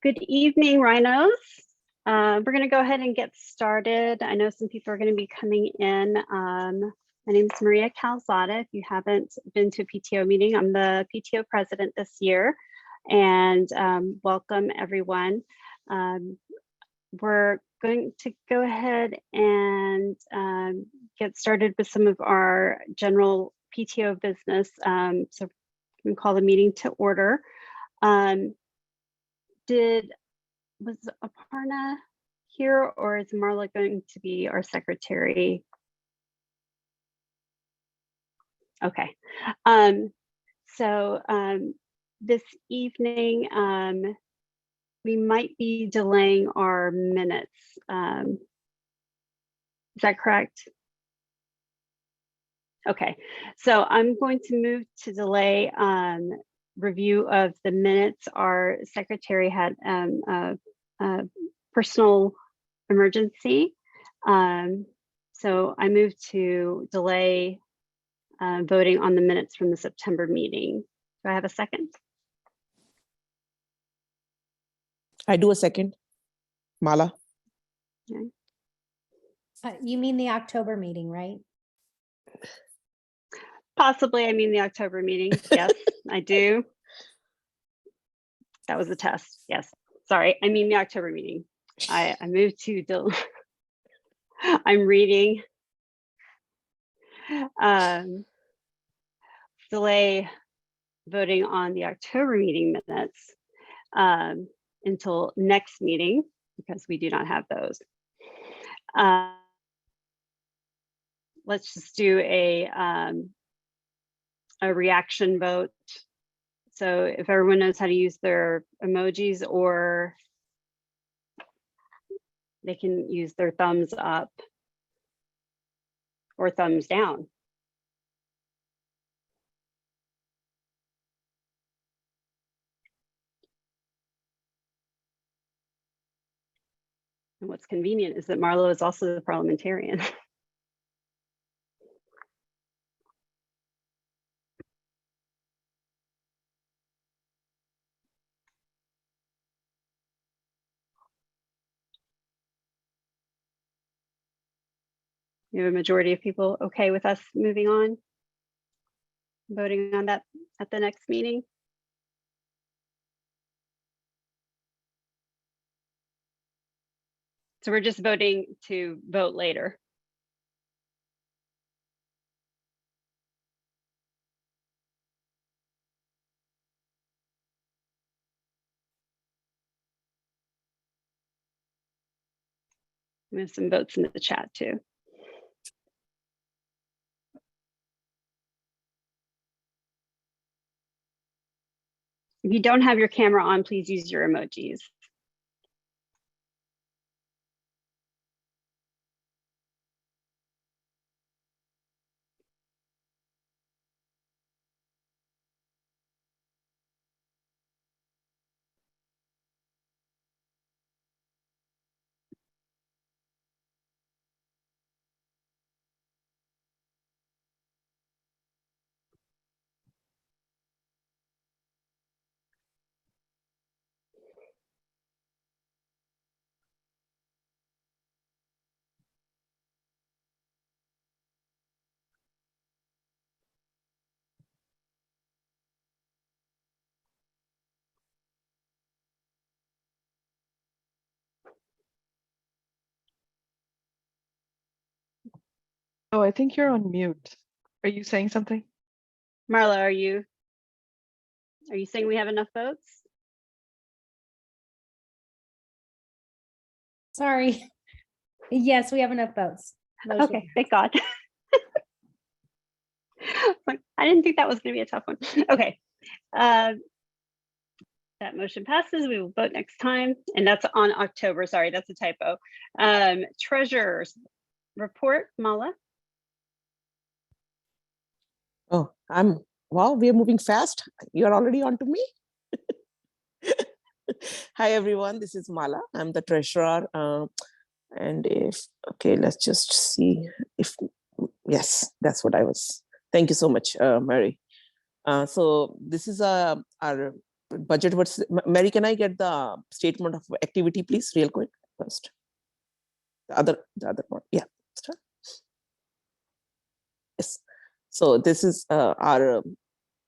Good evening, Rhinos. We're going to go ahead and get started. I know some people are going to be coming in. My name is Maria Calzada. If you haven't been to a PTO meeting, I'm the PTO president this year, and welcome everyone. We're going to go ahead and get started with some of our general PTO business. So we can call the meeting to order. Was Aparna here, or is Marla going to be our secretary? Okay. This evening, we might be delaying our minutes. Is that correct? Okay, so I'm going to move to delay review of the minutes. Our secretary had a personal emergency. So I moved to delay voting on the minutes from the September meeting. Do I have a second? I do a second. Mala. Okay. You mean the October meeting, right? Possibly, I mean the October meeting. Yes, I do. That was a test. Yes. Sorry, I mean the October meeting. I moved to I'm reading. Delay voting on the October meeting minutes until next meeting because we do not have those. Let's just do a reaction vote. So if everyone knows how to use their emojis, or they can use their thumbs up or thumbs down. And what's convenient is that Marlo is also the parliamentarian. You have a majority of people okay with us moving on, voting on that at the next meeting? So we're just voting to vote later. We have some votes in the chat too. If you don't have your camera on, please use your emojis. Oh, I think you're on mute. Are you saying something? Marla, are you saying we have enough votes? Sorry. Yes, we have enough votes. Motion. Okay, thank God. I didn't think that was going to be a tough one. Okay. That motion passes. We will vote next time. And that's on October. Sorry, that's a typo. Treasurer's report, Mala. Oh, wow, we are moving fast. You're already on to me. Hi, everyone. This is Mala. I'm the treasurer. Okay, let's just see if, yes, that's what I was. Thank you so much, Mary. So this is our budget versus, Mary, can I get the statement of activity, please, real quick first? The other one, yeah. Start. Yes. So this is our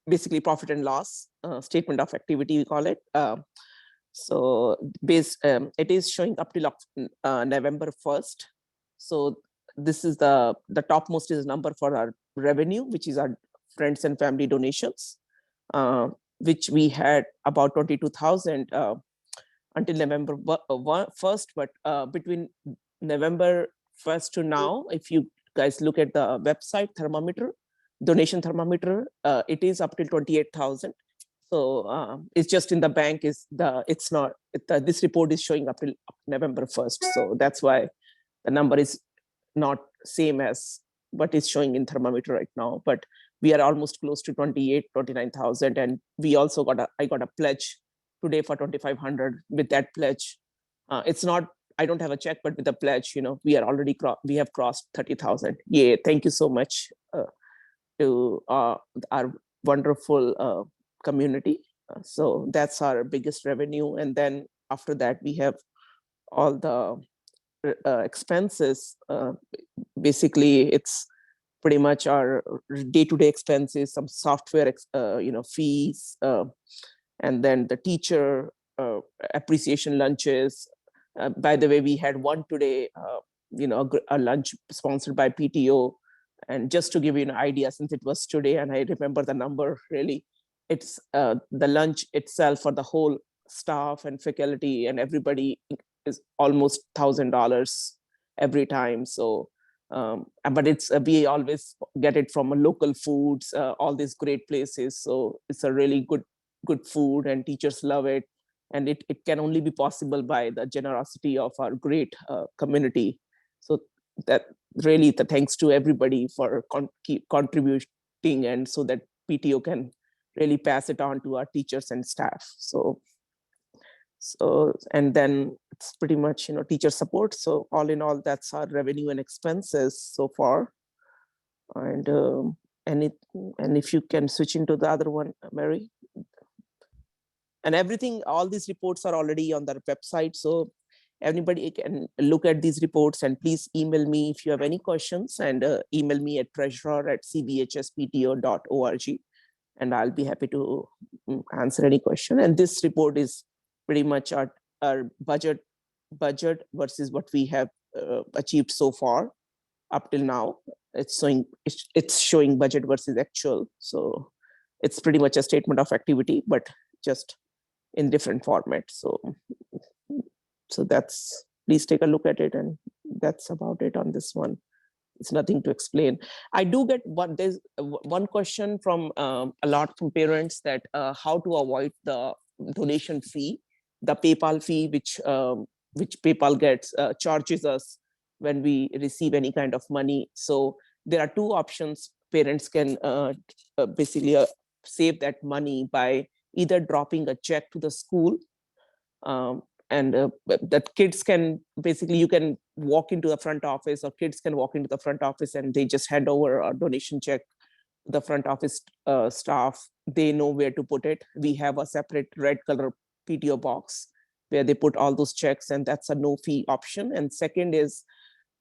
basically profit and loss statement of activity, we call it. So it is showing up till November 1st. So this is the topmost is number for our revenue, which is our friends and family donations, which we had about 22,000 until November 1st. But between November 1st to now, if you guys look at the website thermometer, donation thermometer, it is up till 28,000. So it's just in the bank it's not, this report is showing up till November 1st. So that's why the number is not same as what is showing in thermometer right now, but we are almost close to 29,000. And we also I got a pledge today for 2,500. With that pledge, it's not, I don't have a check, but with the pledge, we are already, we have crossed 30,000. Yeah, thank you so much to our wonderful community. So that's our biggest revenue. And then after that, we have all the expenses. Basically, it's pretty much our day-to-day expenses, some software, fees, and then the teacher appreciation lunches. By the way, we had one today, a lunch sponsored by PTO. And just to give you an idea, since it was today, and I remember the number really, it's the lunch itself for the whole staff and faculty and everybody is almost $1,000 every time. So, but it's we always get it from local foods, all these great places. So it's a really good food, and teachers love it. And it can only be possible by the generosity of our great community. So that really the thanks to everybody for keep contributing, and so that PTO can really pass it on to our teachers and staff. So and then it's pretty much teacher support. So all in all, that's our revenue and expenses so far. And if you can switch into the other one, Mary. And everything, all these reports are already on the website, so anybody can look at these reports. And please email me if you have any questions, and email me at treasurer@cvhspto.org, and I'll be happy to answer any question. And this report is pretty much our budget versus what we have achieved so far up till now. It's showing budget versus actual. So it's pretty much a statement of activity, but just in different format. So that's, please take a look at it, and that's about it on this one. It's nothing to explain. I do get there's one question from a lot from parents, that how to avoid the donation fee, the PayPal fee, which PayPal gets charges us when we receive any kind of money. So there are two options. Parents can basically save that money by either dropping a check to the school, and that kids can basically, you can walk into the front office, or kids can walk into the front office, and they just hand over a donation check to the front office staff. They know where to put it. We have a separate red color PTO box where they put all those checks, and that's a no fee option. And second is,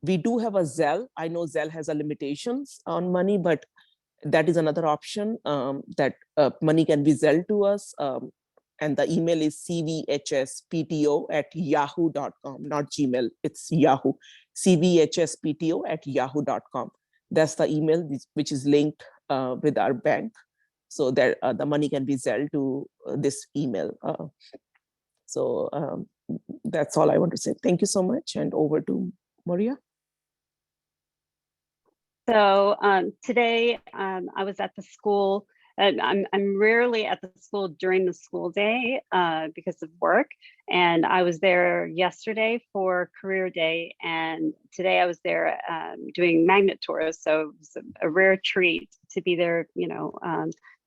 we do have a Zelle. I know Zelle has a limitations on money, but that is another option, that money can be Zelle to us. And the email is cvhspto@yahoo.com, not Gmail, it's Yahoo. cvhspto@yahoo.com. That's the email which is linked with our bank, so that the money can be Zelle to this email. So that's all I want to say. Thank you so much, and over to Maria. So today I was at the school And I'm rarely at the school during the school day because of work. And I was there yesterday for career day, and today I was there doing magnet tours. So it was a rare treat to be there, you know,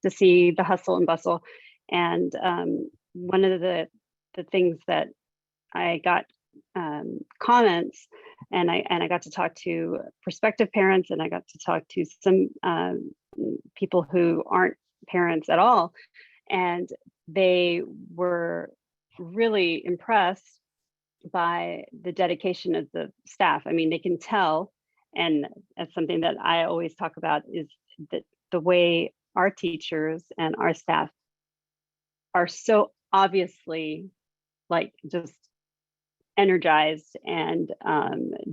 to see the hustle and bustle. And one of the things that I got comments, and I got to talk to prospective parents, and I got to talk to some people who aren't parents at all, and they were really impressed by the dedication of the staff. I mean, they can tell, and that's something that I always talk about, is that the way our teachers and our staff are so obviously like just energized and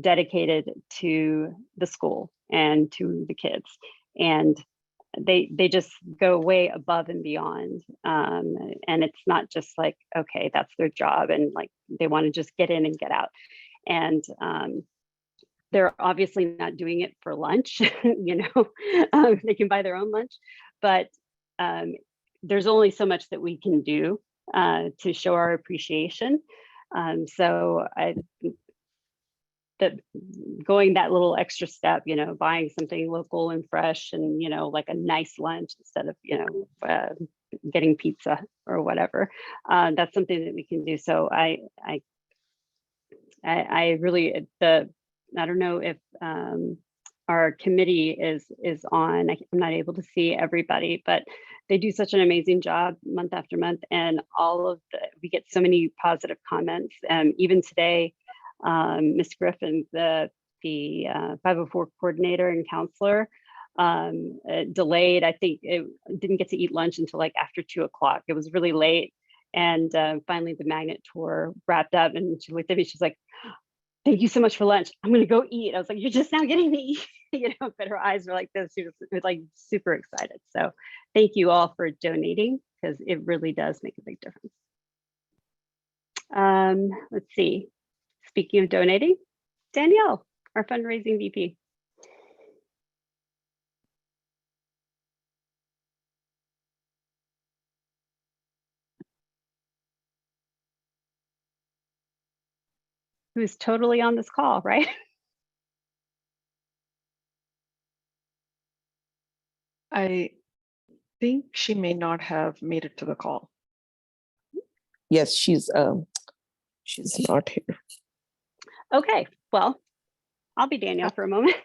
dedicated to the school and to the kids, and they just go way above and beyond, and it's not just like, okay, that's their job and like they want to just get in and get out. And they're obviously not doing it for lunch. You know, they can buy their own lunch, but there's only so much that we can do to show our appreciation. So going that little extra step, you know, buying something local and fresh, and, you know, like a nice lunch instead of, you know, getting pizza or whatever, that's something that we can do. So I really, I don't know if our committee is on. I'm not able to see everybody, but they do such an amazing job month after month, and we get so many positive comments. Even today, Ms. Griffin, the 504 coordinator and counselor, delayed. I think it didn't get to eat lunch until like after 2 o'clock. It was really late, and finally the magnet tour wrapped up, and she looked at me. She's like, "Thank you so much for lunch. I'm gonna go eat." I was like, "You're just now getting to eat," you know. But her eyes were like this. She was like super excited. So thank you all for donating, because it really does make a big difference. Let's see. Speaking of donating, Danielle, our fundraising VP. Who's totally on this call, right? I think she may not have made it to the call. Yes, she's not here. Okay, well, I'll be Danielle for a moment.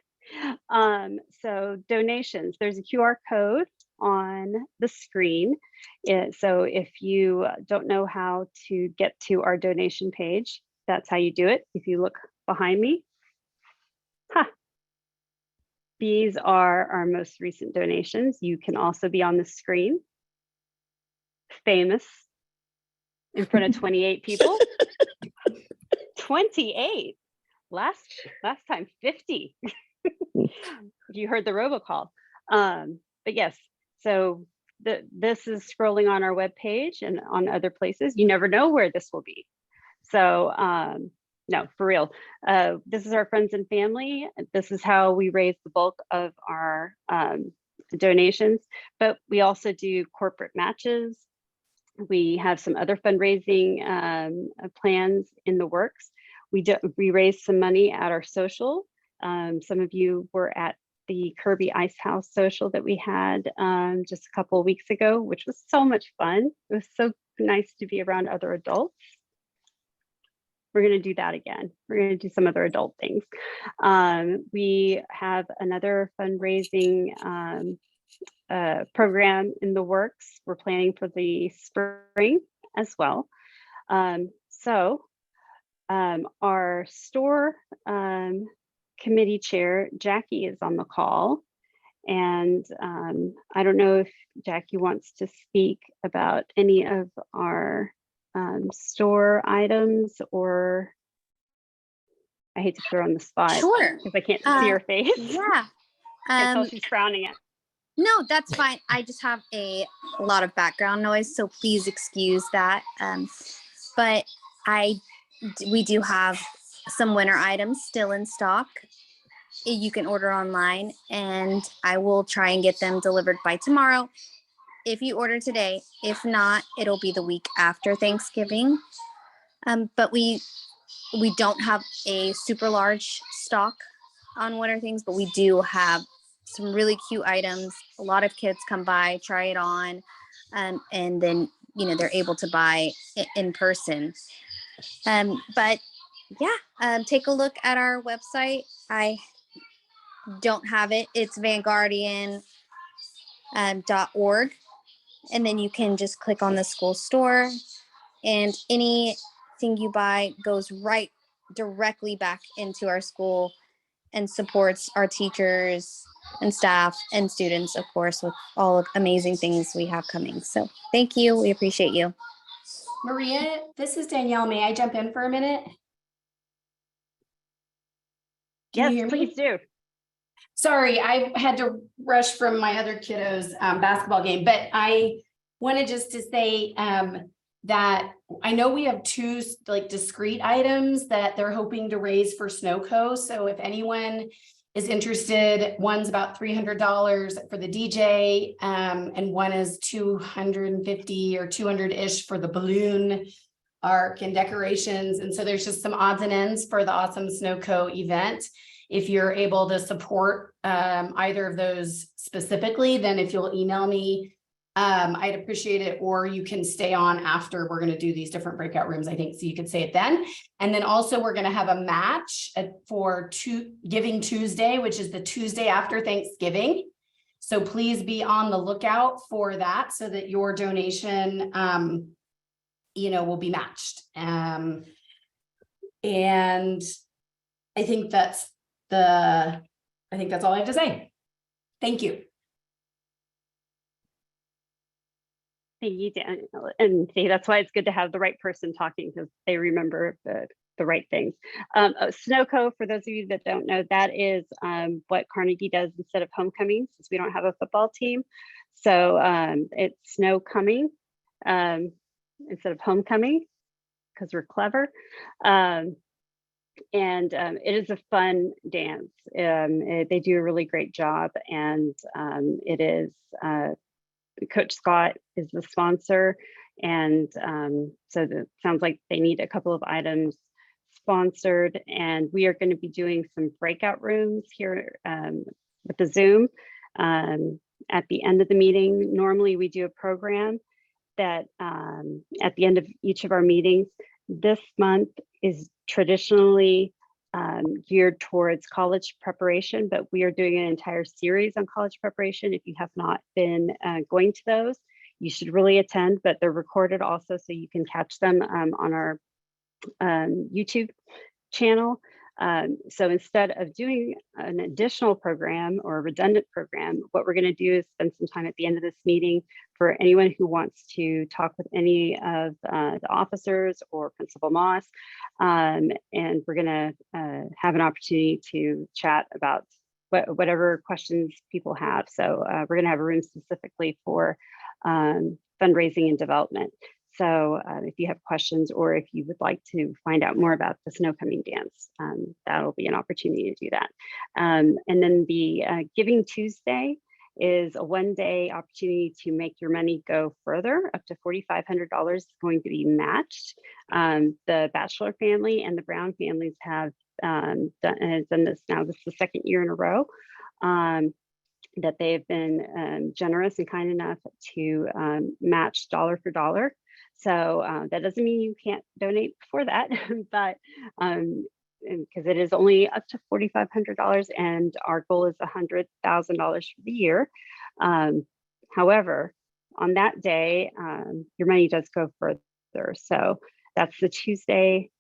So donations, there's a QR code on the screen. So if you don't know how to get to our donation page, that's how you do it. If you look behind me, these are our most recent donations. You can also be on the screen, famous, in front of 28 people. 28. Last time 50. You heard the robocall. But yes, so this is scrolling on our webpage and on other places. You never know where this will be. So no, for real. This is our friends and family. This is how we raise the bulk of our donations, but we also do corporate matches. We have some other fundraising plans in the works. We raised some money at our social. Some of you were at the Kirby Ice House social that we had just a couple of weeks ago, which was so much fun. It was so nice to be around other adults. We're going to do that again. We're going to do some other adult things. We have another fundraising program in the works. We're planning for the spring as well. So our store committee chair, Jackie, is on the call. And I don't know if Jackie wants to speak about any of our store items, or I hate to put her on the spot. Sure. Because I can't see her face. Yeah. I can tell she's frowning at. No, that's fine. I just have a lot of background noise, so please excuse that. But we do have some winter items still in stock. You can order online, and I will try and get them delivered by tomorrow. if you order today. If not, it'll be the week after Thanksgiving. But we don't have a super large stock on winter things, but we do have some really cute items. A lot of kids come by, try it on, and then, you know, they're able to buy it in person. But yeah, take a look at our website. I don't have it. It's vanguardian.org. And then you can just click on the school store, and anything you buy goes right directly back into our school and supports our teachers and staff and students, of course, with all of amazing things we have coming. So thank you. We appreciate you. Maria, this is Danielle. May I jump in for a minute? Can you Yes, hear me? please do. Sorry, I had to rush from my other kiddos' basketball game, but I wanted just to say that I know we have two like discrete items that they're hoping to raise for Snowco. So if anyone is interested, one's about $300 for the DJ, and one is $250 or 200-ish for the balloon arc and decorations. And so there's just some odds and ends for the Awesome Snowco event. If you're able to support either of those specifically, then if you'll email me, I'd appreciate it, or you can stay on after. We're going to do these different breakout rooms, I think, so you could say it then. And then also we're going to have a match for Giving Tuesday, which is the Tuesday after Thanksgiving. So please be on the lookout for that so that your donation, you know, will be matched. And I think that's all I have to say. Thank you. Thank you, Daniel. And see, that's why it's good to have the right person talking, because they remember the right things. Snowco, for those of you that don't know, that is what Carnegie does instead of homecoming, since we don't have a football team. So it's snow coming instead of homecoming, because we're clever. And it is a fun dance. They do a really great job, and it is Coach Scott is the sponsor, and so it sounds like they need a couple of items sponsored, and we are going to be doing some breakout rooms here with the Zoom at the end of the meeting. Normally we do a program that at the end of each of our meetings. This month is traditionally geared towards college preparation, but we are doing an entire series on college preparation. If you have not been going to those, you should really attend, but they're recorded also, so you can catch them on our YouTube channel. So instead of doing an additional program or a redundant program, what we're going to do is spend some time at the end of this meeting for anyone who wants to talk with any of the officers or Principal Moss. And we're going to have an opportunity to chat about whatever questions people have. So we're going to have a room specifically for fundraising and development. So if you have questions, or if you would like to find out more about the Snow Coming Dance, that'll be an opportunity to do that. And then the Giving Tuesday is a one-day opportunity to make your money go further. Up to $4,500 is going to be matched. The Batchelor family and the Brown families have done this now. This is the second year in a row that they've been generous and kind enough to match dollar for dollar. So that doesn't mean you can't donate for that, but because it is only up to $4,500, and our goal is $100,000 for the year. However, on that day, your money does go further. So that's the Tuesday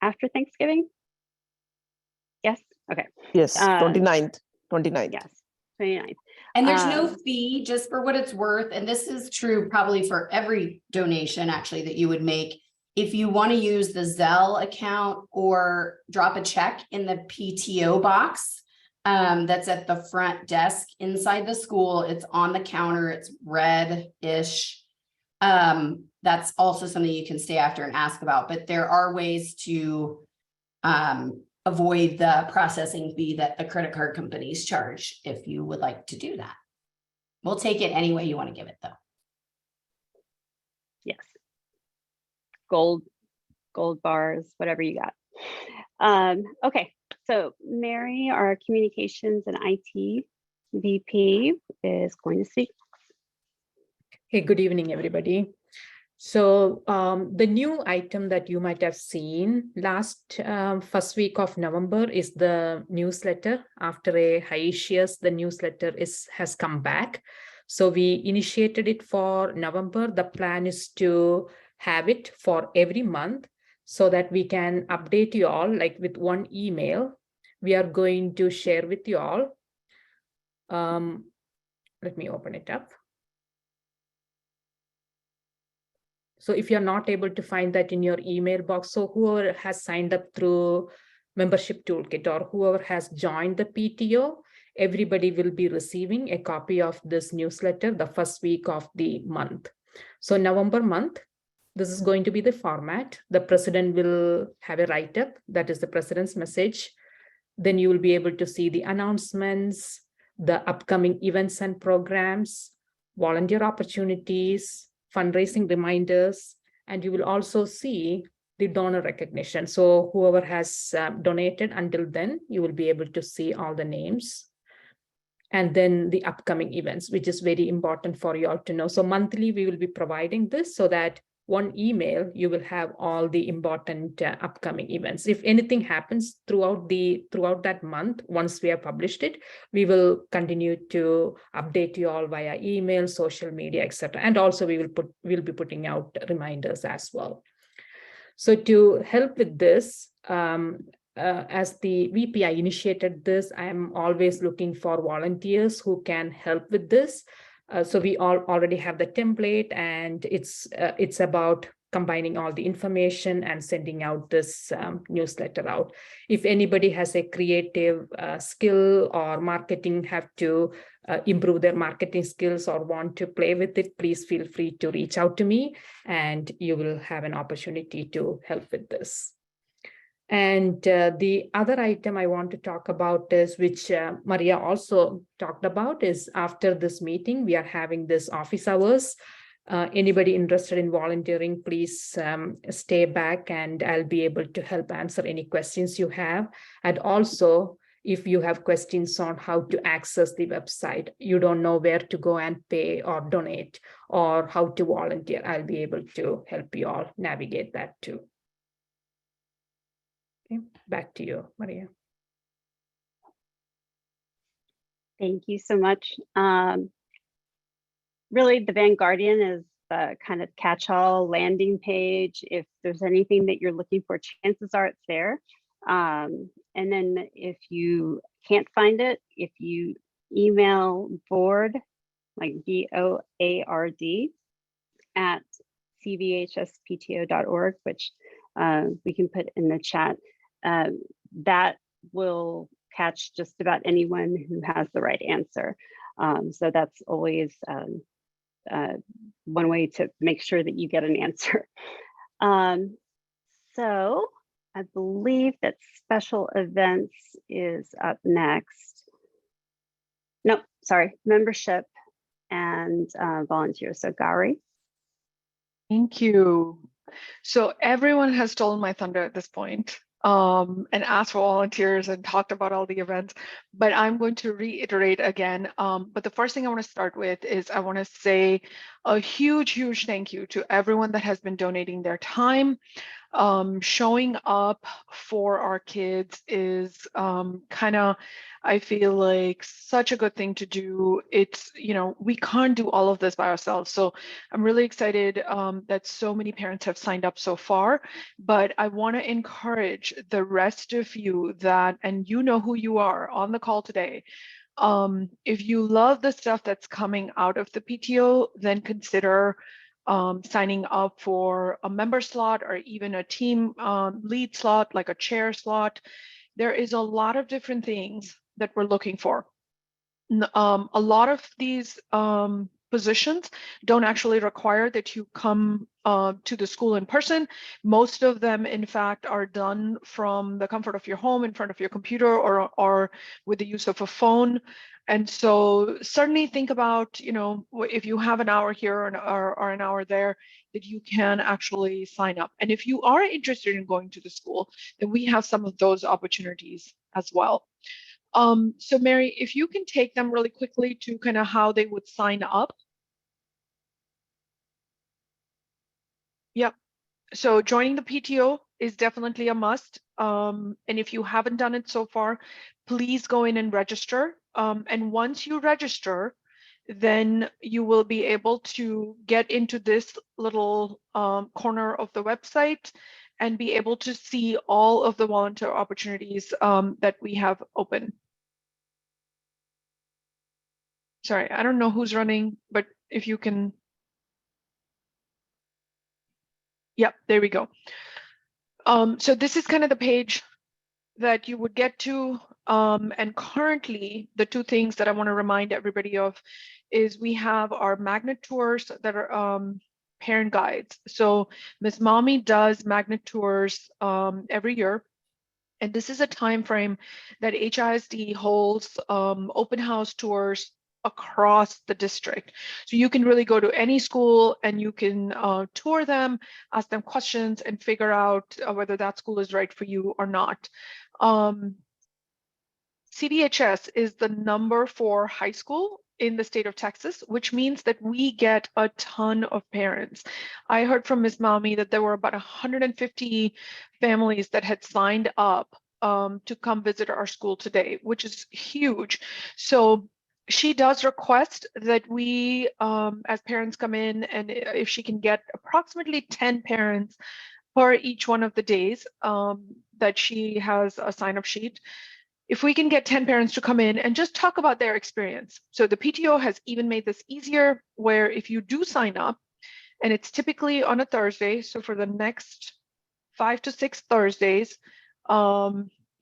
after Thanksgiving. Yes. Okay. Yes, 29th. Yes, 29th. And there's no fee, just for what it's worth. And this is true probably for every donation actually that you would make. If you want to use the Zelle account or drop a check in the PTO box that's at the front desk inside the school, it's on the counter, it's red-ish. That's also something you can stay after and ask about, but there are ways to avoid the processing fee that the credit card companies charge if you would like to do that. We'll take it any way you want to give it though. gold bars, whatever you got. Okay, so Mary, our communications and IT VP, is going to speak. Hey, good evening, everybody. So the new item that you might have seen last first week of November is the newsletter. After a hiatus, the newsletter has come back. So we initiated it for November. The plan is to have it for every month so that we can update you all, like with one email. We are going to share with you all. Let me open it up. So if you're not able to find that in your email box, so whoever has signed up through Membership Toolkit or whoever has joined the PTO, everybody will be receiving a copy of this newsletter the first week of the month. So November month, this is going to be the format. The president will have a write-up, that is the president's message. Then you will be able to see the announcements, the upcoming events and programs, volunteer opportunities, fundraising reminders, and you will also see the donor recognition. So whoever has donated until then, you will be able to see all the names. And then the upcoming events, which is very important for you all to know. So monthly, we will be providing this so that one email, you will have all the important upcoming events. If anything happens throughout that month, once we have published it, we will continue to update you all via email, social media, etc. And also we'll be putting out reminders as well. So to help with this, as the VP, I initiated this. I am always looking for volunteers who can help with this. So we already have the template, and it's about combining all the information and sending out this newsletter out. If anybody has a creative skill or marketing, have to improve their marketing skills or want to play with it, please feel free to reach out to me and you will have an opportunity to help with this. And the other item I want to talk about is, which Maria also talked about, is after this meeting, we are having this office hours. Anybody interested in volunteering, please stay back and I'll be able to help answer any questions you have. And also, if you have questions on how to access the website, you don't know where to go and pay or donate or how to volunteer, I'll be able to help you all navigate that too. Okay, back to you, Maria. Thank you so much. Really, the Vanguardian is the kind of catch-all landing page. If there's anything that you're looking for, chances are it's there. And then if you can't find it, if you email board, like BOARD, at cvhspto.org, which we can put in the chat, that will catch just about anyone who has the right answer. So that's always one way to make sure that you get an answer. So I believe that special events is up next. No, sorry, membership and volunteers. So Gary. Thank you. So everyone has stolen my thunder at this point. And asked for volunteers and talked about all the events, but I'm going to reiterate again. But the first thing I want to start with is I want to say a huge, huge thank you to everyone that has been donating their time. Showing up for our kids is kind of, I feel like, such a good thing to do. It's, you know, we can't do all of this by ourselves. So I'm really excited that so many parents have signed up so far, but I want to encourage the rest of you that, and you know who you are on the call today. If you love the stuff that's coming out of the PTO, then consider signing up for a member slot or even a team lead slot, like a chair slot. There is a lot of different things that we're looking for. A lot of these positions don't actually require that you come to the school in person. Most of them, in fact, are done from the comfort of your home in front of your computer or with the use of a phone. And so certainly think about, you know, if you have an hour here or an hour there, that you can actually sign up. And if you are interested in going to the school, then we have some of those opportunities as well. So Mary, if you can take them really quickly to kind of how they would sign up. Yep. So joining the PTO is definitely a must. And if you haven't done it so far, please go in and register. And once you register, then you will be able to get into this little corner of the website and be able to see all of the volunteer opportunities that we have open. Sorry, I don't know who's running, but if you can. Yep, there we go. So this is kind of the page that you would get to. And currently, the two things that I want to remind everybody of is we have our magnet tours that are parent guides. So Ms. Mommy does magnet tours every year. And this is a time frame that HISD holds open house tours across the district. So you can really go to any school and you can tour them, ask them questions, and figure out whether that school is right for you or not. Cvhs is the #4 high school in the state of Texas, which means that we get a ton of parents. I heard from Ms. Mami that there were about 150 families that had signed up to come visit our school today, which is huge. So she does request that we, as parents come in, and if she can get approximately 10 parents per each one of the days that she has a sign-up sheet, if we can get 10 parents to come in and just talk about their experience. So the PTO has even made this easier, where if you do sign up, and it's typically on a Thursday, so for the next 5 to 6 Thursdays,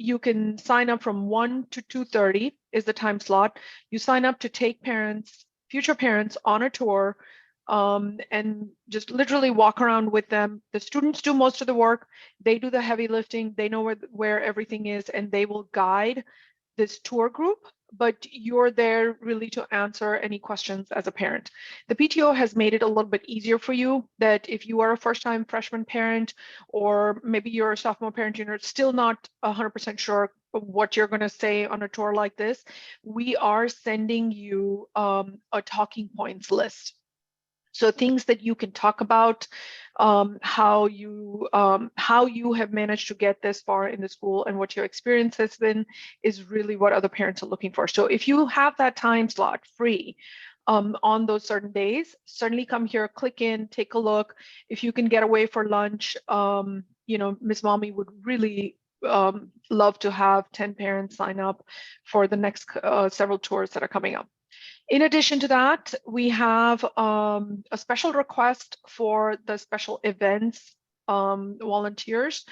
you can sign up from 1 to 2:30 is the time slot. You sign up to take parents, future parents, on a tour, and just literally walk around with them. The students do most of the work. They do the heavy lifting. They know where everything is, and they will guide this tour group, but you're there really to answer any questions as a parent. The PTO has made it a little bit easier for you, that if you are a first-time freshman parent, or maybe you're a sophomore parent, you're still not 100% sure what you're going to say on a tour like this, we are sending you a talking points list. So things that you can talk about, how you have managed to get this far in the school and what your experience has been, is really what other parents are looking for. So if you have that time slot free on those certain days, certainly come here, click in, take a look. If you can get away for lunch, you know, Ms. Mommy would really love to have 10 parents sign up for the next several tours that are coming up. In addition to that, we have a special request for the special events volunteers,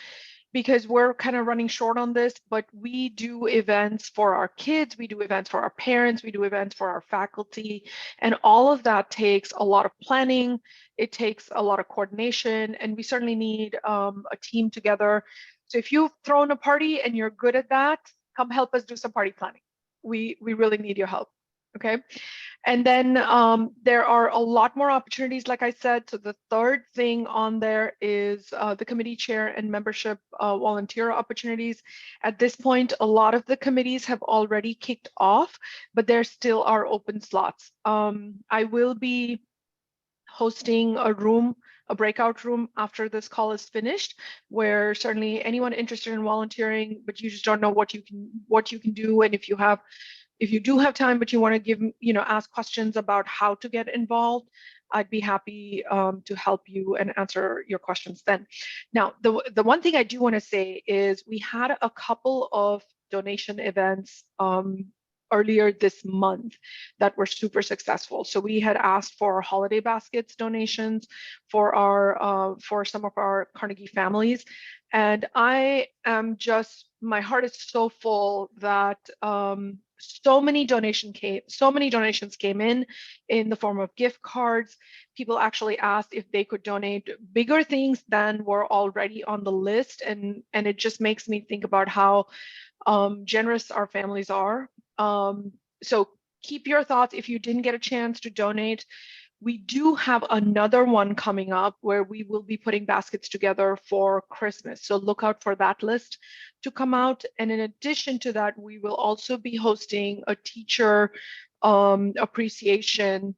because we're kind of running short on this, but we do events for our kids, we do events for our parents, we do events for our faculty, and all of that takes a lot of planning. It takes a lot of coordination, and we certainly need a team together. So if you've thrown a party and you're good at that, come help us do some party planning. We really need your help. Okay. And then there are a lot more opportunities, like I said. So the third thing on there is the committee chair and membership volunteer opportunities. At this point, a lot of the committees have already kicked off, but there still are open slots. I will be hosting a breakout room after this call is finished, where certainly anyone interested in volunteering, but you just don't know what you can do, and if you do have time, but you want to ask questions about how to get involved, I'd be happy to help you and answer your questions then. Now, the one thing I do want to say is we had a couple of donation events earlier this month that were super successful. So we had asked for holiday baskets donations for for some of our Carnegie families. And I am just, my heart is so full that so many donations came in the form of gift cards. People actually asked if they could donate bigger things than were already on the list. And it just makes me think about how generous our families are. So keep your thoughts. If you didn't get a chance to donate, we do have another one coming up where we will be putting baskets together for Christmas. So look out for that list to come out. And in addition to that, we will also be hosting a teacher appreciation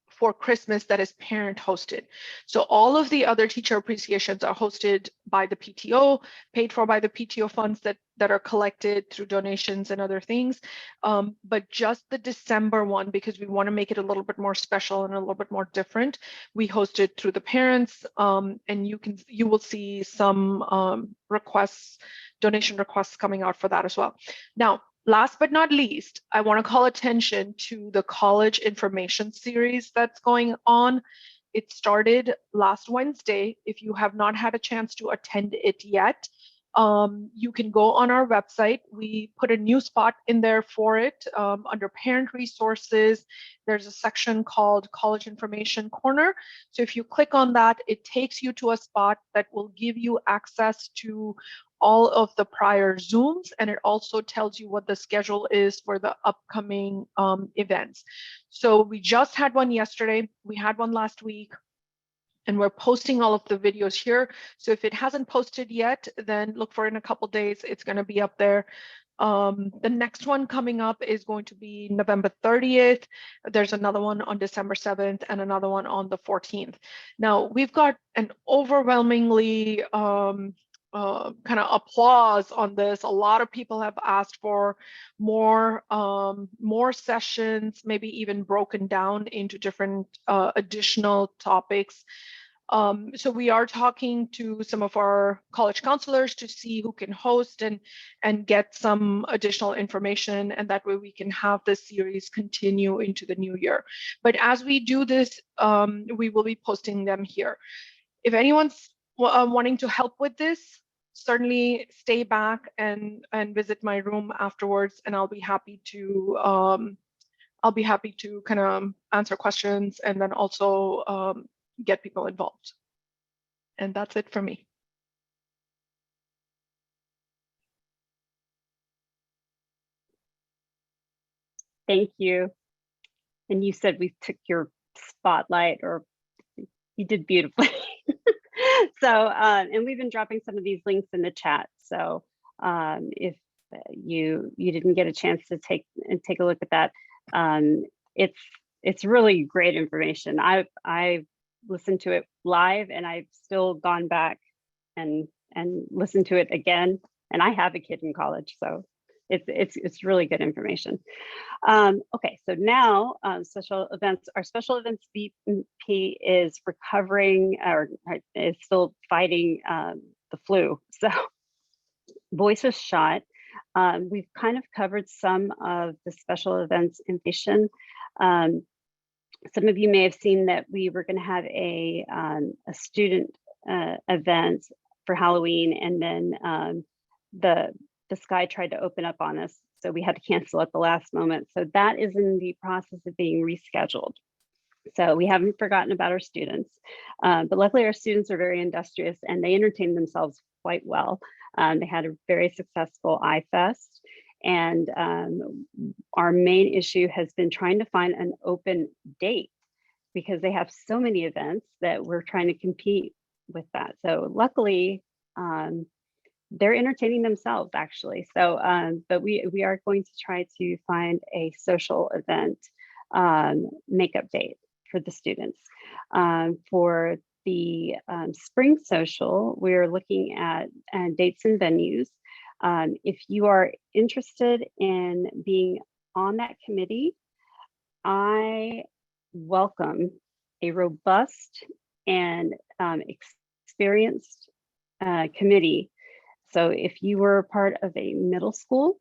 for Christmas that is parent hosted. So all of the other teacher appreciations are hosted by the PTO, paid for by the PTO funds that are collected through donations and other things. But just the December one, because we want to make it a little bit more special and a little bit more different, we hosted through the parents, and you will see some donation requests coming out for that as well. Now, last but not least, I want to call attention to the college information series that's going on. It started last Wednesday. If you have not had a chance to attend it yet, you can go on our website. We put a new spot in there for it under parent resources. There's a section called College Information Corner. So if you click on that, it takes you to a spot that will give you access to all of the prior Zooms, and it also tells you what the schedule is for the upcoming events. So we just had one yesterday, we had one last week, and we're posting all of the videos here. So if it hasn't posted yet, then look for it in a couple days. It's going to be up there. The next one coming up is going to be November 30th. There's another one on December 7th and another one on the 14th. Now, we've got an overwhelmingly kind of applause on this. A lot of people have asked for more sessions, maybe even broken down into different additional topics. So we are talking to some of our college counselors to see who can host and get some additional information, and that way we can have this series continue into the new year. But as we do this, we will be posting them here. If anyone's wanting to help with this, certainly stay back and visit my room afterwards, and I'll be happy to kind of answer questions and then also get people involved. And that's it for me. Thank you. And you said we took your spotlight, or you did beautifully. So, and we've been dropping some of these links in the chat. So if you didn't get a chance to take a look at that, it's really great information. I've listened to it live, and I've still gone back and listened to it again. And I have a kid in college, so it's really good information. Okay, so now special events. Our special events VP is recovering, or is still fighting the flu. So voice was shot. We've kind of covered some of the special events information. Some of you may have seen that we were going to have a student event for Halloween, and then the sky tried to open up on us, so we had to cancel at the last moment. So that is in the process of being rescheduled. So we haven't forgotten about our students, but luckily our students are very industrious and they entertain themselves quite well. They had a very successful iFest, and our main issue has been trying to find an open date, because they have so many events that we're trying to compete with that. So luckily, they're entertaining themselves actually. So, but we are going to try to find a social event makeup date for the students. For the spring social, we're looking at dates and venues. If you are interested in being on that committee, I welcome a robust and experienced committee. So if you were part of a middle school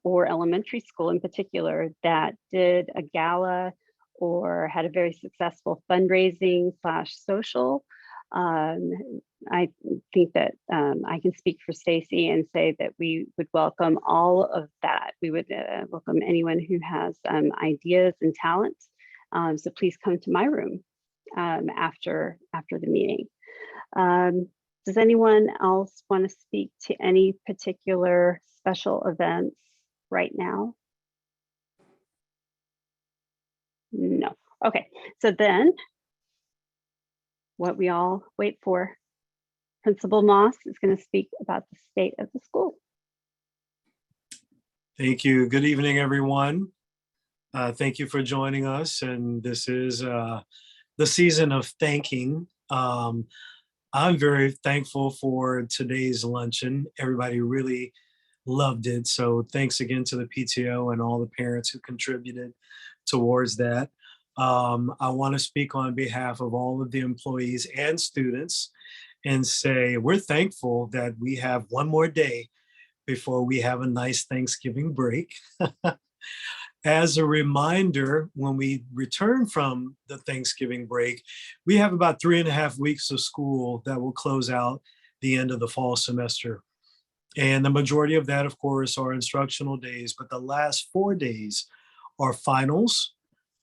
or elementary school in particular that did a gala or had a very successful fundraising / social, I think that I can speak for Stacy and say that we would welcome all of that. We would welcome anyone who has ideas and talents. So please come to my room after the meeting. Does anyone else want to speak to any particular special events right now? No. Okay, so then what we all wait for, Principal Moss is going to speak about the state of the school. Thank you. Good evening, everyone. Thank you for joining us. And this is the season of thanking. I'm very thankful for today's luncheon. Everybody really loved it. So thanks again to the PTO and all the parents who contributed towards that. I want to speak on behalf of all of the employees and students and say we're thankful that we have one more day before we have a nice Thanksgiving break. As a reminder, when we return from the Thanksgiving break, we have about 3.5 weeks of school that will close out the end of the fall semester. And the majority of that, of course, are instructional days, but the last 4 days are finals.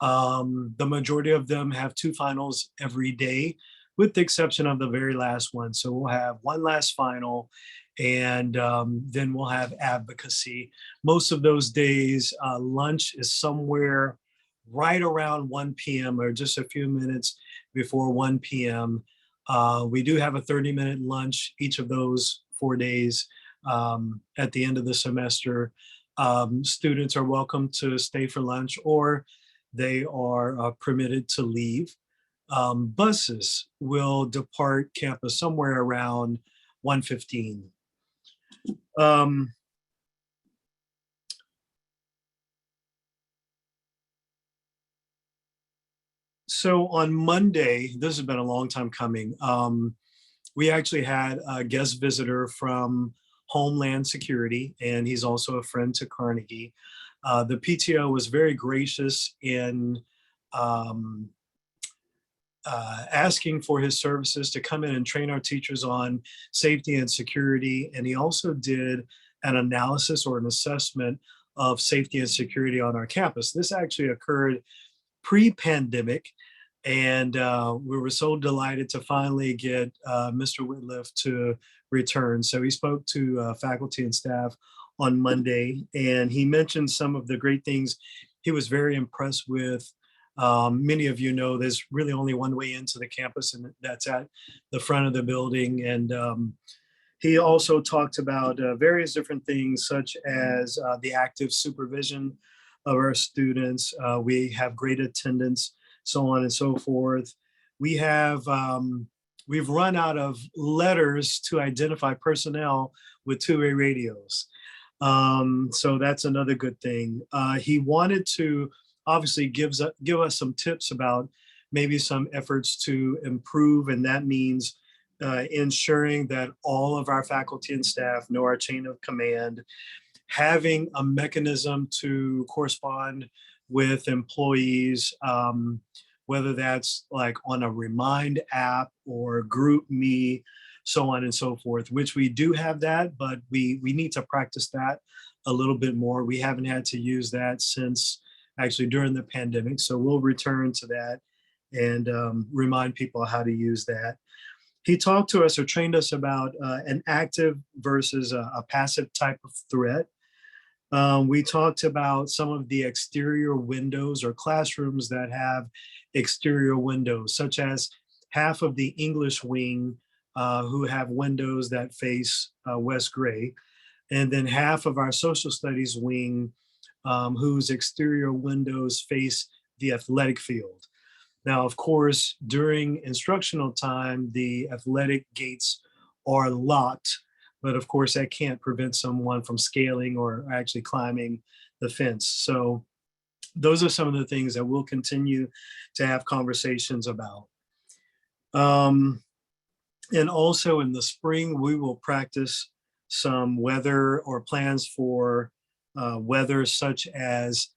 The majority of them have 2 finals every day, with the exception of the very last one. So we'll have one last final, and then we'll have advocacy. Most of those days, lunch is somewhere right around 1 p.m. or just a few minutes before 1 p.m. We do have a 30-minute lunch each of those 4 days at the end of the semester. Students are welcome to stay for lunch, or they are permitted to leave. Buses will depart campus somewhere around 1:15. So on Monday, this has been a long time coming. We actually had a guest visitor from Homeland Security, and he's also a friend to Carnegie. The PTO was very gracious in asking for his services to come in and train our teachers on safety and security. And he also did an analysis or an assessment of safety and security on our campus. This actually occurred pre-pandemic. And we were so delighted to finally get Mr. Whitliff to return. So he spoke to faculty and staff on Monday, and he mentioned some of the great things he was very impressed with. Many of you know there's really only one way into the campus, and that's at the front of the building. And he also talked about various different things, such as the active supervision of our students. We have great attendance, so on and so forth. We have, we've run out of letters to identify personnel with two-way radios. So that's another good thing. He wanted to obviously give us some tips about maybe some efforts to improve, and that means ensuring that all of our faculty and staff know our chain of command, having a mechanism to correspond with employees, whether that's like on a Remind app or Group Me, so on and so forth, which we do have that, but we need to practice that a little bit more. We haven't had to use that since actually during the pandemic. So we'll return to that and remind people how to use that. He talked to us or trained us about an active versus a passive type of threat. We talked about some of the exterior windows or classrooms that have exterior windows, such as half of the English wing who have windows that face West Gray, and then half of our social studies wing whose exterior windows face the athletic field. Now, of course, during instructional time, the athletic gates are locked, but of course that can't prevent someone from scaling or actually climbing the fence. So those are some of the things that we'll continue to have conversations about. And also in the spring, we will practice some weather or plans for weather such as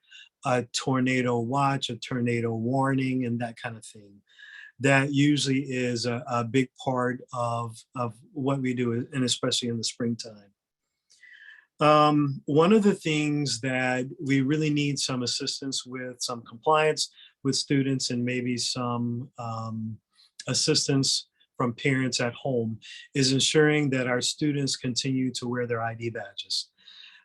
a tornado watch, a tornado warning, and that kind of thing. That usually is a big part of what we do, and especially in the springtime. One of the things that we really need some assistance with, some compliance with students, and maybe some assistance from parents at home, is ensuring that our students continue to wear their ID badges.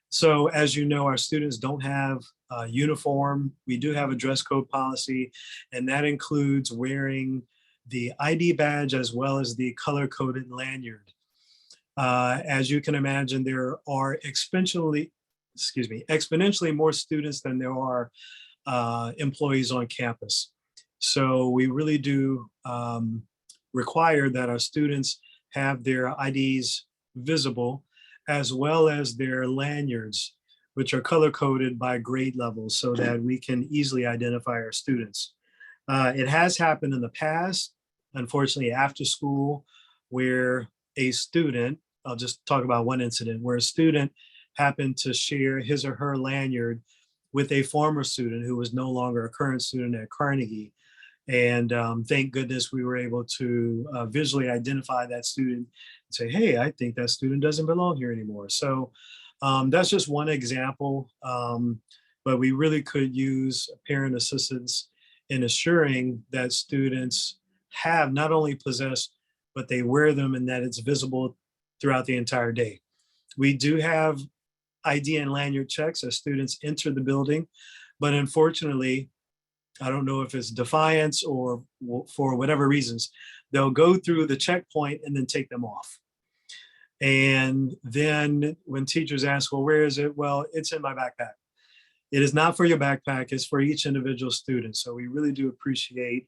So as you know, our students don't have a uniform. We do have a dress code policy, and that includes wearing the ID badge as well as the color-coded lanyard. As you can imagine, there are exponentially more students than there are employees on campus. So we really do require that our students have their IDs visible, as well as their lanyards, which are color-coded by grade levels so that we can easily identify our students. It has happened in the past, unfortunately, after school, where a student, I'll just talk about one incident, where a student happened to share his or her lanyard with a former student who was no longer a current student at Carnegie. And thank goodness we were able to visually identify that student and say, hey, I think that student doesn't belong here anymore. So that's just one example, but we really could use parent assistance in assuring that students have not only possess, but they wear them and that it's visible throughout the entire day. We do have ID and lanyard checks as students enter the building, but unfortunately, I don't know if it's defiance or for whatever reasons, they'll go through the checkpoint and then take them off. And then when teachers ask, well, where is it? Well, it's in my backpack. It is not for your backpack, it's for each individual student. So we really do appreciate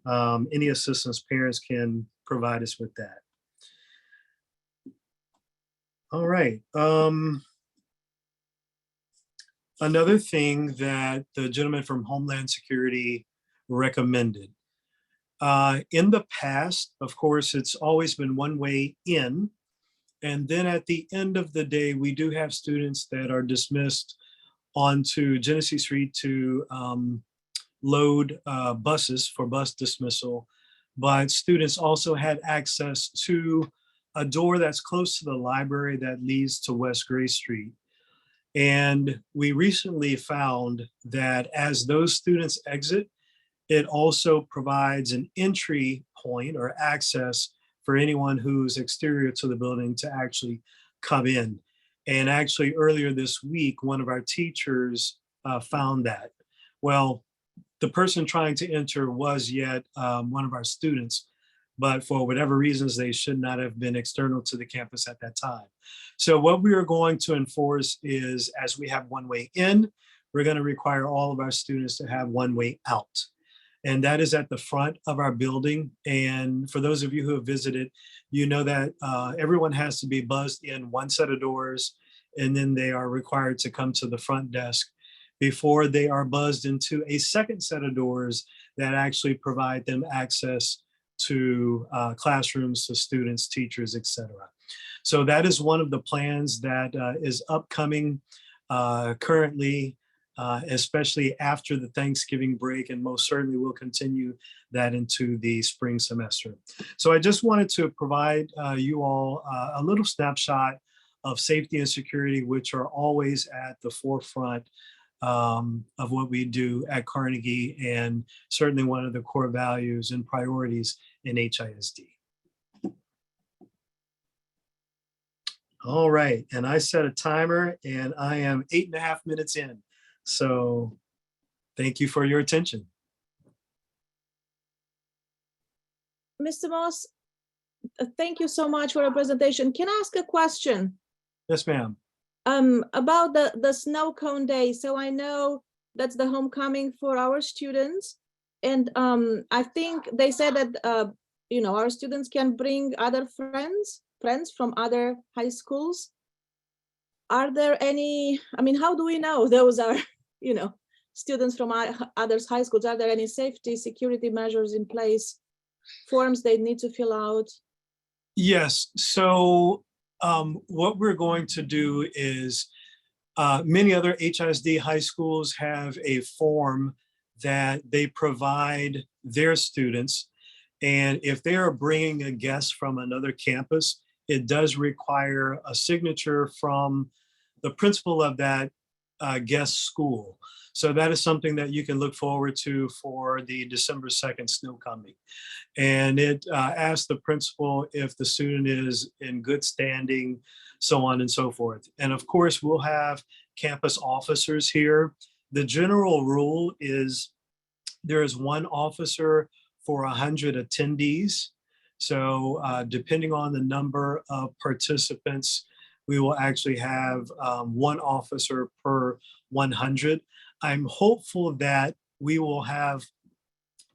any assistance parents can provide us with that. All right. Another thing that the gentleman from Homeland Security recommended. In the past, of course, it's always been one way in. And then at the end of the day, we do have students that are dismissed onto Genesee Street to load buses for bus dismissal. But students also had access to a door that's close to the library that leads to West Gray Street. And we recently found that as those students exit, it also provides an entry point or access for anyone who's exterior to the building to actually come in. And actually earlier this week, one of our teachers found that. Well, the person trying to enter was yet one of our students, but for whatever reasons, they should not have been external to the campus at that time. So what we are going to enforce is, as we have one way in, we're going to require all of our students to have one way out. And that is at the front of our building. And for those of you who have visited, you know that everyone has to be buzzed in one set of doors, and then they are required to come to the front desk before they are buzzed into a second set of doors that actually provide them access to classrooms, to students, teachers, etc. So that is one of the plans that is upcoming currently, especially after the Thanksgiving break, and most certainly will continue that into the spring semester. So I just wanted to provide you all a little snapshot of safety and security, which are always at the forefront of what we do at Carnegie, and certainly one of the core values and priorities in HISD. All right, and I set a timer and I am 8.5 minutes in. So thank you for your attention. Mr. Moss, thank you so much for your presentation. Can I ask a question? Yes, ma'am. About the snow cone day. So I know that's the homecoming for our students. And I think they said that, you know, our students can bring other friends from other high schools. Are there any, I mean, how do we know those are, you know, students from other high schools? Are there any safety, security measures in place, forms they need to fill out? Yes, so what we're going to do is Many other HISD high schools have a form that they provide their students. And if they are bringing a guest from another campus, it does require a signature from the principal of that guest school. So that is something that you can look forward to for the December 2nd snow coming. And it asks the principal if the student is in good standing, so on and so forth. And of course, we'll have campus officers here. The general rule is there is one officer for 100 attendees. So depending on the number of participants, we will actually have one officer per 100. I'm hopeful that we will have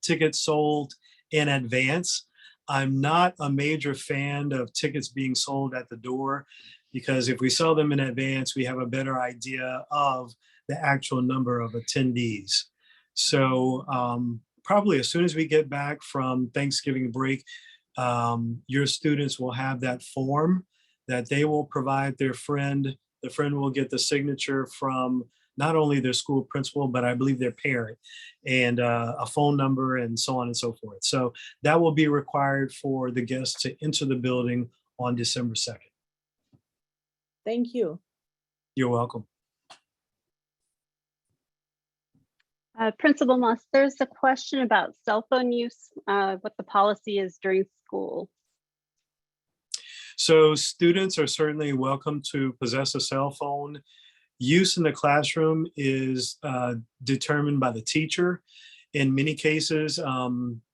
tickets sold in advance. I'm not a major fan of tickets being sold at the door, because if we sell them in advance, we have a better idea of the actual number of attendees. So probably as soon as we get back from Thanksgiving break, your students will have that form that they will provide their friend. The friend will get the signature from not only their school principal, but I believe their parent, and a phone number and so on and so forth. So that will be required for the guests to enter the building on December 2nd. Thank you. You're welcome. Principal Moss, there's a question about cell phone use, what the policy is during school. So students are certainly welcome to possess a cell phone. Use in the classroom is determined by the teacher. In many cases,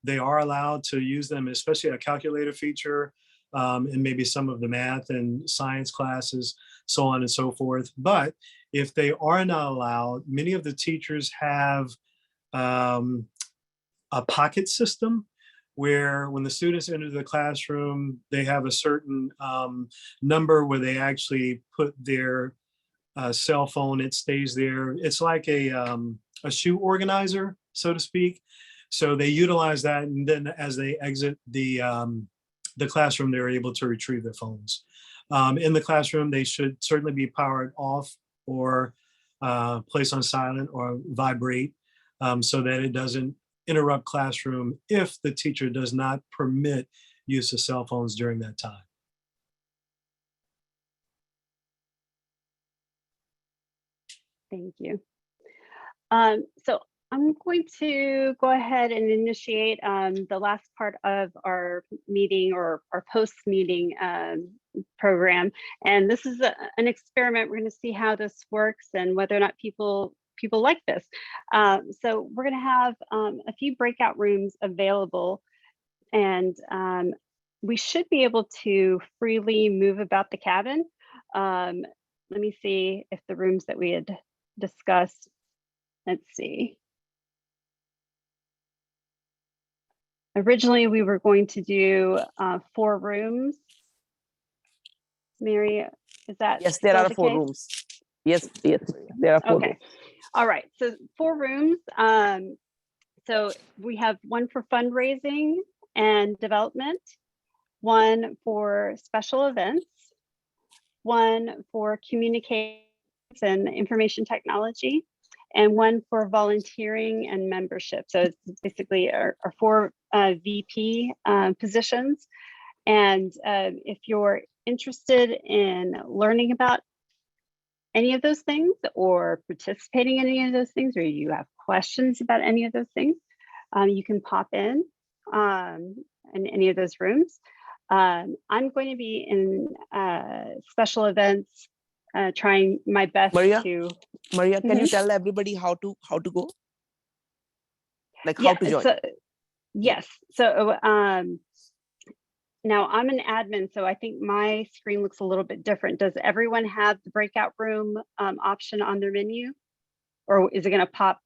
they are allowed to use them, especially a calculator feature, and maybe some of the math and science classes, so on and so forth. But if they are not allowed, many of the teachers have a pocket system where when the students enter the classroom, they have a certain number where they actually put their cell phone. It stays there. It's like a shoe organizer, so to speak. So they utilize that, and then as they exit the classroom, they're able to retrieve their phones. In the classroom, they should certainly be powered off or placed on silent or vibrate, so that it doesn't interrupt classroom if the teacher does not permit use of cell phones during that time. Thank you. So I'm going to go ahead and initiate the last part of our meeting, or our post-meeting program. And this is an experiment. We're going to see how this works and whether or not people like this. So we're going to have a few breakout rooms available, and we should be able to freely move about the cabin. Let me see if the rooms that we had discussed, let's see. Originally, we were going to do 4 rooms. Mary, is that Yes, there still are the 4 case? rooms. Yes, there are 4 Okay. rooms. All right, so 4 rooms. So we have one for fundraising and development, one for special events, one for communications and information technology, and one for volunteering and membership. So it's basically our 4 VP positions. And if you're interested in learning about any of those things, or participating in any of those things, or you have questions about any of those things, you can pop in any of those rooms. I'm going to be in special events, trying my best Maria, to. can you tell everybody how to go? Like how to join? So, yes. So now I'm an admin, so I think my screen looks a little bit different. Does everyone have the breakout room option on their menu, or is it going to pop?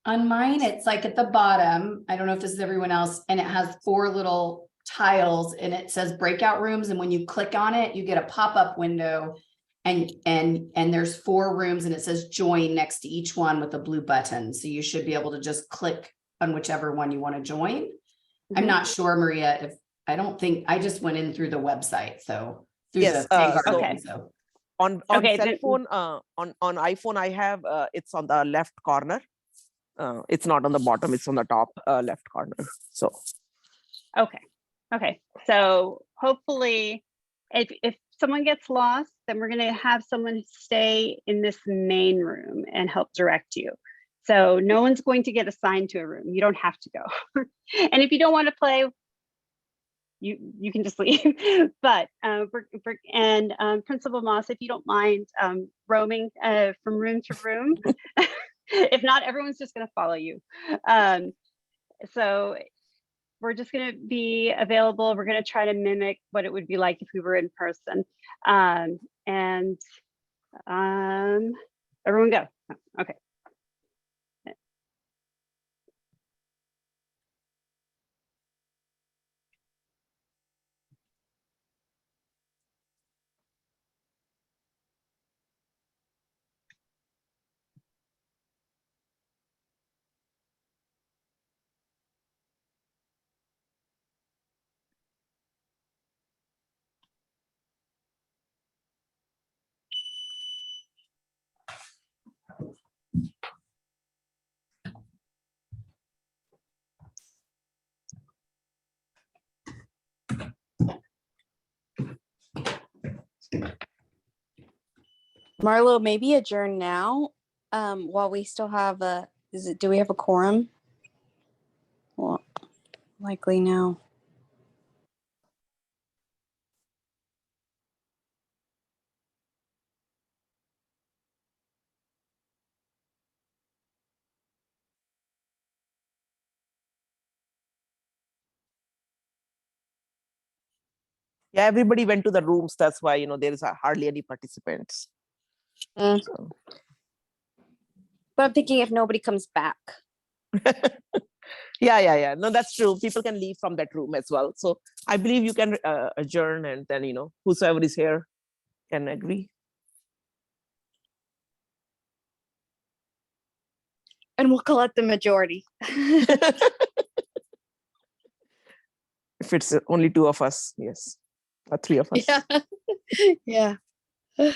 On mine, it's like at the bottom. I don't know if this is everyone else, and it has 4 little tiles, and it says breakout rooms. And when you click on it, you get a pop-up window, and there's 4 rooms, and it says join next to each one with a blue button. So you should be able to just click on whichever one you want to join. I'm not sure, Maria, if I don't think I just went in through the website, so through Yes, the Vanguard okay. link, so On Okay, cell then- phone, on iPhone, I have it's on the left corner. It's not on the bottom, it's on the top left corner. So Okay. Okay. So hopefully if someone gets lost, then we're going to have someone stay in this main room and help direct you. So no one's going to get assigned to a room. You don't have to go. And if you don't want to play, you can just leave. But Principal Moss, if you don't mind roaming from room to room, if not, everyone's just going to follow you. So we're just going to be available. We're going to try to mimic what it would be like if we were in person. Everyone go. Okay. Marlo, maybe adjourn now, while we still have do we have a quorum? Well, likely no. yeah, everybody went to the rooms. That's why, there is hardly any participants. Mm. So, But I'm thinking if nobody comes back. yeah. No, that's true. People can leave from that room as well. So I believe you can adjourn, and then, whosoever is here can agree. And we'll collect the majority. If it's only two of us, yes, or three of us. Yeah. Yeah.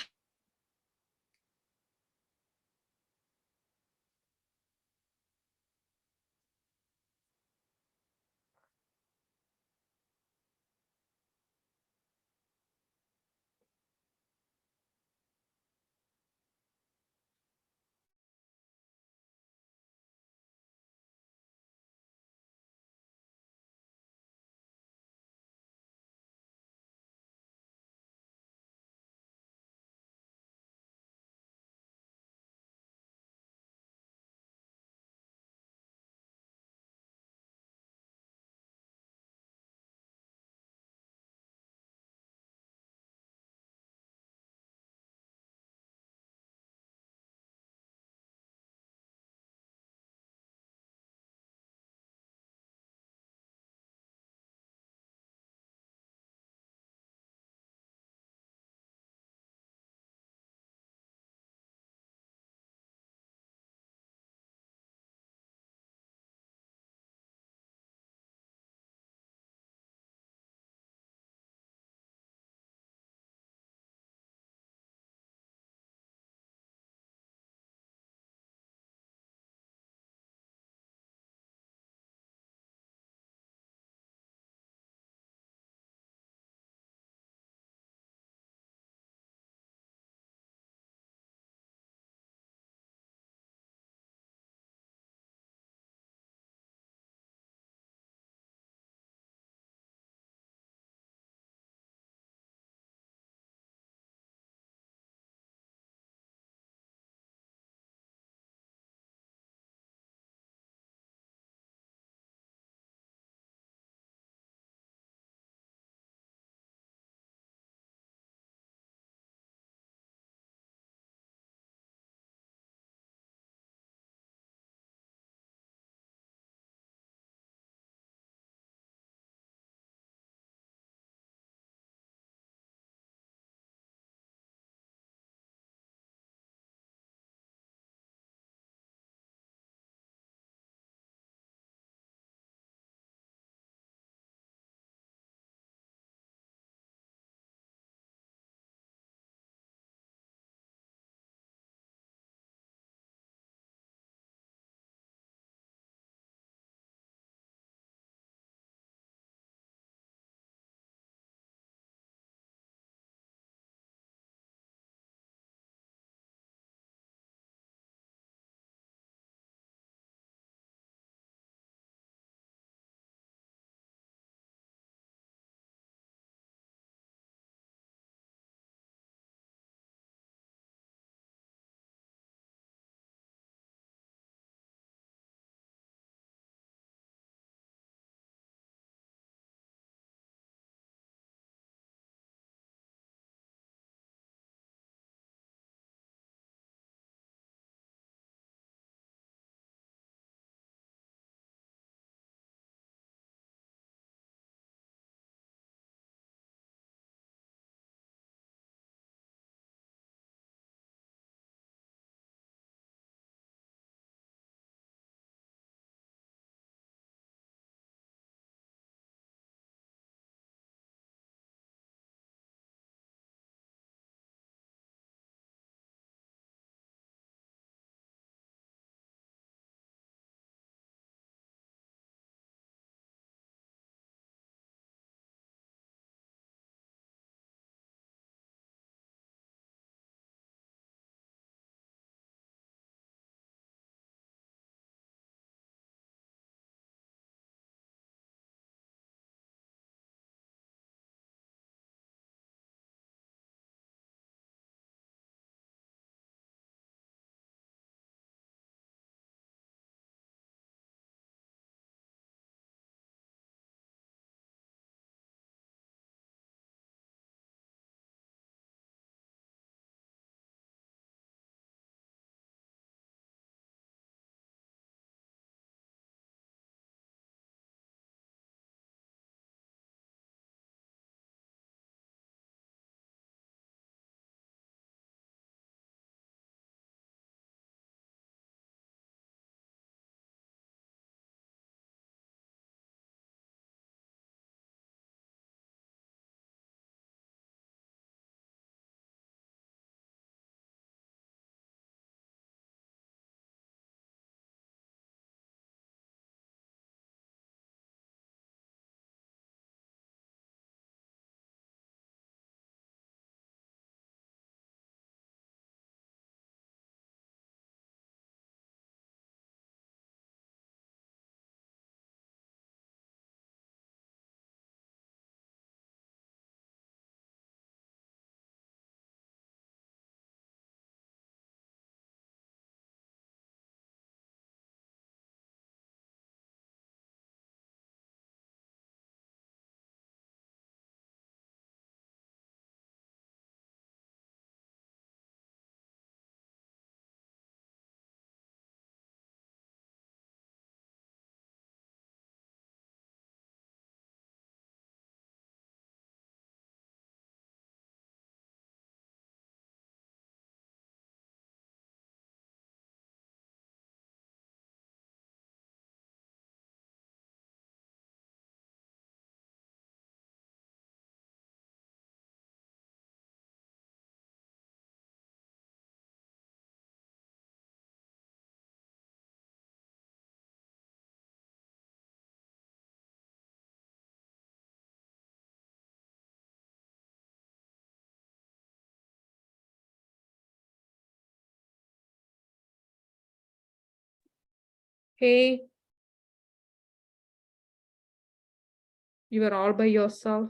Hey. You are all by yourself.